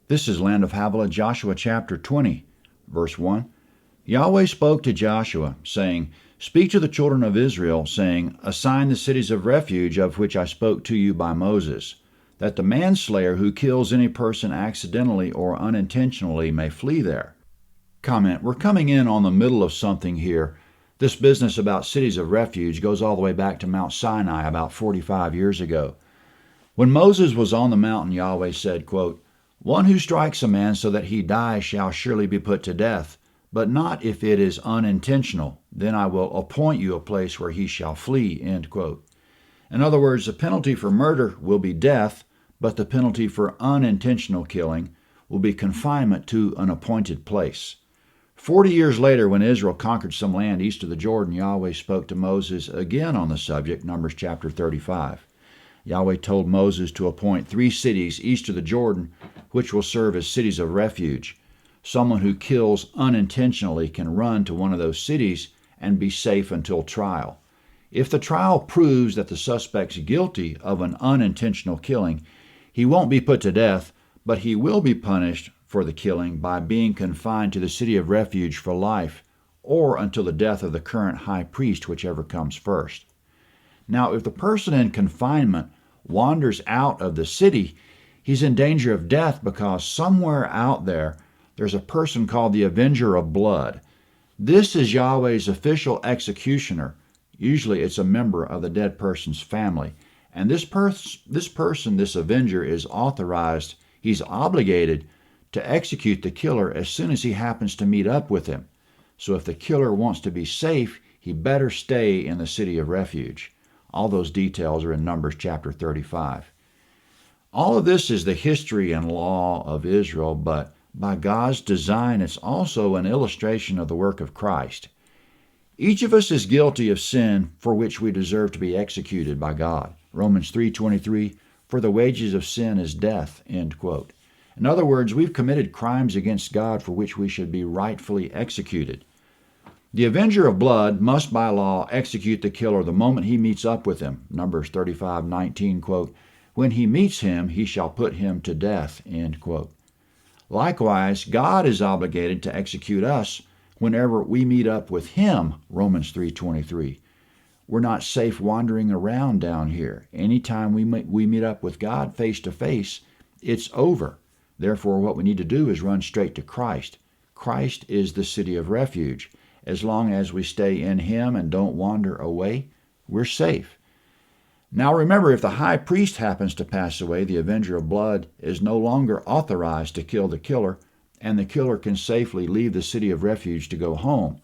This is Land of Havilah, Joshua chapter 20, verse 1. Yahweh spoke to Joshua, saying, Speak to the children of Israel, saying, Assign the cities of refuge of which I spoke to you by Moses, that the manslayer who kills any person accidentally or unintentionally may flee there. Comment: We're coming in on the middle of something here. This business about cities of refuge goes all the way back to Mount Sinai about 45 years ago. When Moses was on the mountain, Yahweh said, quote, One who strikes a man so that he dies shall surely be put to death, but not if it is unintentional. Then I will appoint you a place where he shall flee. End quote. In other words, the penalty for murder will be death, but the penalty for unintentional killing will be confinement to an appointed place. 40 years later, when Israel conquered some land east of the Jordan, Yahweh spoke to Moses again on the subject, Numbers chapter 35. Yahweh told Moses to appoint 3 cities east of the Jordan, which will serve as cities of refuge. Someone who kills unintentionally can run to one of those cities and be safe until trial. If the trial proves that the suspect's guilty of an unintentional killing, he won't be put to death, but he will be punished for the killing by being confined to the city of refuge for life, or until the death of the current high priest, whichever comes first. Now, if the person in confinement wanders out of the city, he's in danger of death because somewhere out there's a person called the Avenger of Blood. This is Yahweh's official executioner. Usually it's a member of the dead person's family. And this Avenger, is authorized, he's obligated to execute the killer as soon as he happens to meet up with him. So if the killer wants to be safe, he better stay in the city of refuge. All those details are in Numbers chapter 35. All of this is the history and law of Israel, but by God's design, it's also an illustration of the work of Christ. Each of us is guilty of sin for which we deserve to be executed by God. Romans 3:23, for the wages of sin is death, end quote. In other words, we've committed crimes against God for which we should be rightfully executed. The Avenger of Blood must by law execute the killer the moment he meets up with him. Numbers 35:19, quote, when he meets him, he shall put him to death, end quote. Likewise, God is obligated to execute us whenever we meet up with him, Romans 3:23. We're not safe wandering around down here. Anytime we meet up with God face to face, it's over. Therefore, what we need to do is run straight to Christ. Christ is the city of refuge. As long as we stay in him and don't wander away, we're safe. Now remember, if the high priest happens to pass away, the Avenger of Blood is no longer authorized to kill the killer, and the killer can safely leave the city of refuge to go home.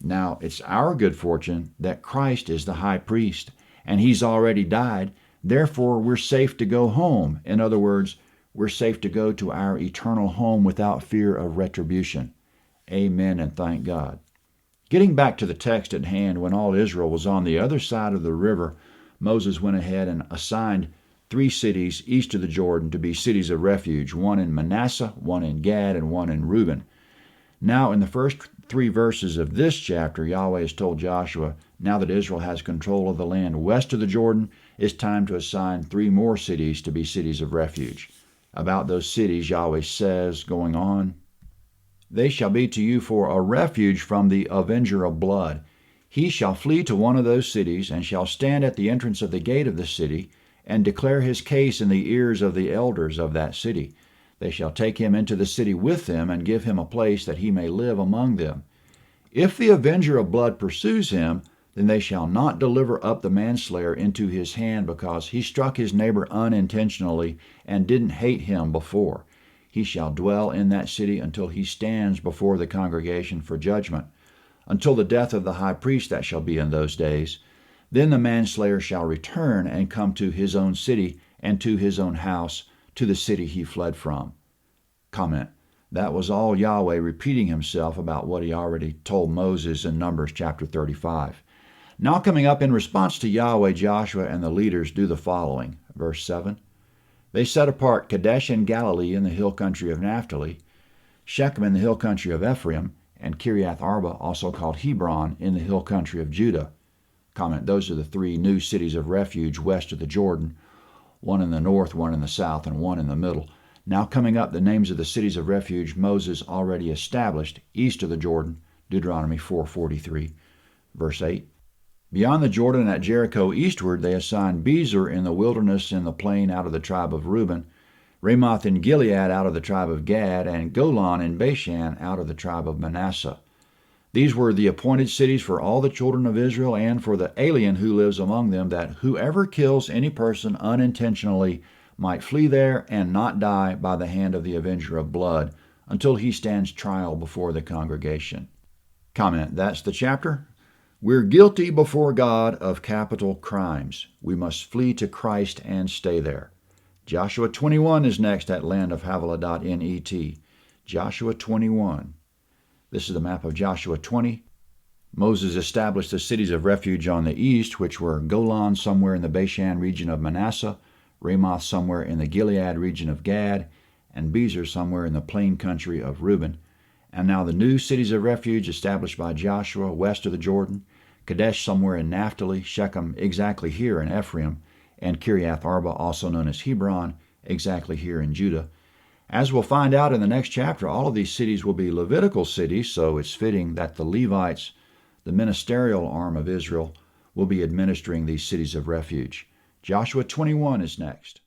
Now, it's our good fortune that Christ is the high priest, and he's already died. Therefore, we're safe to go home. In other words, we're safe to go to our eternal home without fear of retribution. Amen, and thank God. Getting back to the text at hand, when all Israel was on the other side of the river, Moses went ahead and assigned 3 cities east of the Jordan to be cities of refuge, one in Manasseh, one in Gad, and one in Reuben. Now, in the first 3 verses of this chapter, Yahweh has told Joshua, now that Israel has control of the land west of the Jordan, it's time to assign 3 more cities to be cities of refuge. About those cities, Yahweh says, going on, they shall be to you for a refuge from the Avenger of Blood. He shall flee to one of those cities, and shall stand at the entrance of the gate of the city, and declare his case in the ears of the elders of that city. They shall take him into the city with them, and give him a place that he may live among them. If the Avenger of Blood pursues him, then they shall not deliver up the manslayer into his hand, because he struck his neighbor unintentionally and didn't hate him before. He shall dwell in that city until he stands before the congregation for judgment, until the death of the high priest that shall be in those days. Then the manslayer shall return and come to his own city and to his own house, to the city he fled from. Comment: that was all Yahweh repeating himself about what he already told Moses in Numbers chapter 35. Now coming up in response to Yahweh, Joshua and the leaders do the following. Verse 7. They set apart Kadesh in Galilee in the hill country of Naphtali, Shechem in the hill country of Ephraim, and Kiriath Arba, also called Hebron, in the hill country of Judah. Comment: those are the 3 new cities of refuge west of the Jordan, one in the north, one in the south, and one in the middle. Now coming up, the names of the cities of refuge Moses already established east of the Jordan, Deuteronomy 4:43, verse 8. Beyond the Jordan at Jericho eastward, they assigned Bezer in the wilderness in the plain out of the tribe of Reuben, Ramoth in Gilead out of the tribe of Gad, and Golan in Bashan out of the tribe of Manasseh. These were the appointed cities for all the children of Israel and for the alien who lives among them, that whoever kills any person unintentionally might flee there and not die by the hand of the avenger of blood until he stands trial before the congregation. Comment, that's the chapter. We're guilty before God of capital crimes. We must flee to Christ and stay there. Joshua 21 is next at landofhavilah.net. Joshua 21. This is the map of Joshua 20. Moses established the cities of refuge on the east, which were Golan somewhere in the Bashan region of Manasseh, Ramoth somewhere in the Gilead region of Gad, and Bezer somewhere in the plain country of Reuben. And now the new cities of refuge established by Joshua west of the Jordan, Kadesh somewhere in Naphtali, Shechem exactly here in Ephraim, and Kiriath Arba, also known as Hebron, exactly here in Judah. As we'll find out in the next chapter, all of these cities will be Levitical cities, so it's fitting that the Levites, the ministerial arm of Israel, will be administering these cities of refuge. Joshua 21 is next.